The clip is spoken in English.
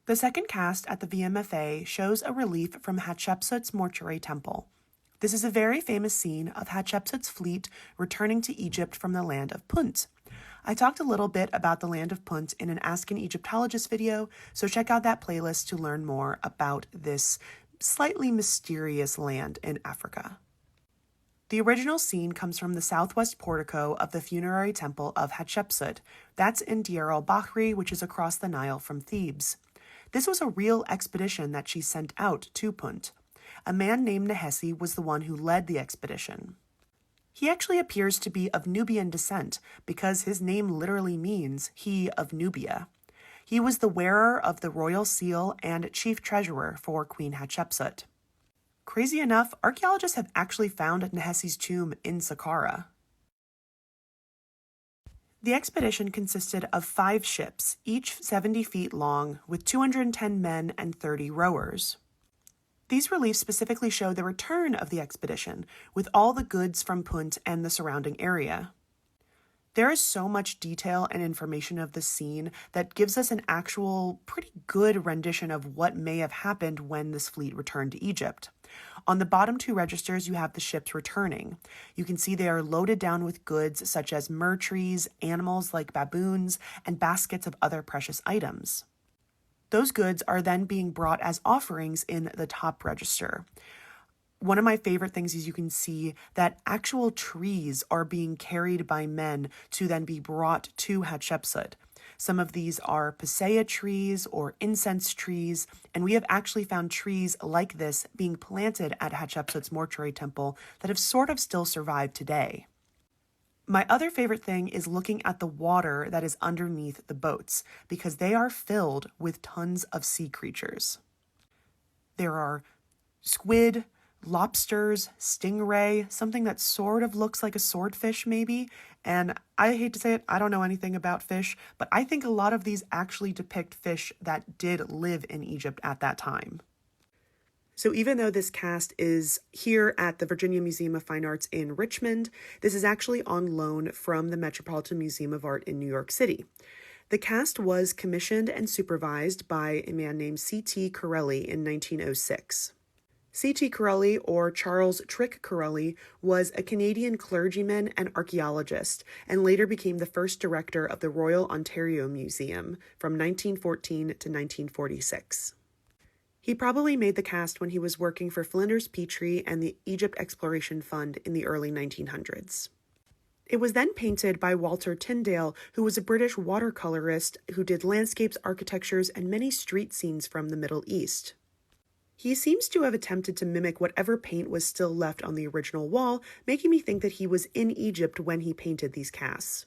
The second cast at the VMFA shows a relief from Hatshepsut's mortuary temple. This is a very famous scene of Hatshepsut's fleet returning to Egypt from the land of Punt. I talked a little bit about the land of Punt in an Ask an Egyptologist video, so check out that playlist to learn more about this slightly mysterious land in Africa. The original scene comes from the southwest portico of the funerary temple of Hatshepsut. That's in Deir el-Bahri, which is across the Nile from Thebes. This was a real expedition that she sent out to Punt. A man named Nehesi was the one who led the expedition. He actually appears to be of Nubian descent because his name literally means he of Nubia. He was the wearer of the royal seal and chief treasurer for Queen Hatshepsut. Crazy enough, archaeologists have actually found Nehesi's tomb in Saqqara. The expedition consisted of 5 ships, each 70 feet long, with 210 men and 30 rowers. These reliefs specifically show the return of the expedition, with all the goods from Punt and the surrounding area. There is so much detail and information of the scene that gives us an actual pretty good rendition of what may have happened when this fleet returned to Egypt. On the bottom 2 registers, you have the ships returning. You can see they are loaded down with goods such as myrrh trees, animals like baboons, and baskets of other precious items. Those goods are then being brought as offerings in the top register. One of my favorite things is you can see that actual trees are being carried by men to then be brought to Hatshepsut. Some of these are pasea trees or incense trees, and we have actually found trees like this being planted at Hatshepsut's mortuary temple that have sort of still survived today. My other favorite thing is looking at the water that is underneath the boats, because they are filled with tons of sea creatures. There are squid, lobsters, stingray, something that sort of looks like a swordfish maybe, and I hate to say it, I don't know anything about fish, but I think a lot of these actually depict fish that did live in Egypt at that time. So even though this cast is here at the Virginia Museum of Fine Arts in Richmond, this is actually on loan from the Metropolitan Museum of Art in New York City. The cast was commissioned and supervised by a man named C.T. Corelli in 1906. C.T. Corelli, or Charles Trick Corelli, was a Canadian clergyman and archaeologist, and later became the first director of the Royal Ontario Museum from 1914 to 1946. He probably made the cast when he was working for Flinders Petrie and the Egypt Exploration Fund in the early 1900s. It was then painted by Walter Tyndale, who was a British watercolorist who did landscapes, architectures, and many street scenes from the Middle East. He seems to have attempted to mimic whatever paint was still left on the original wall, making me think that he was in Egypt when he painted these casts.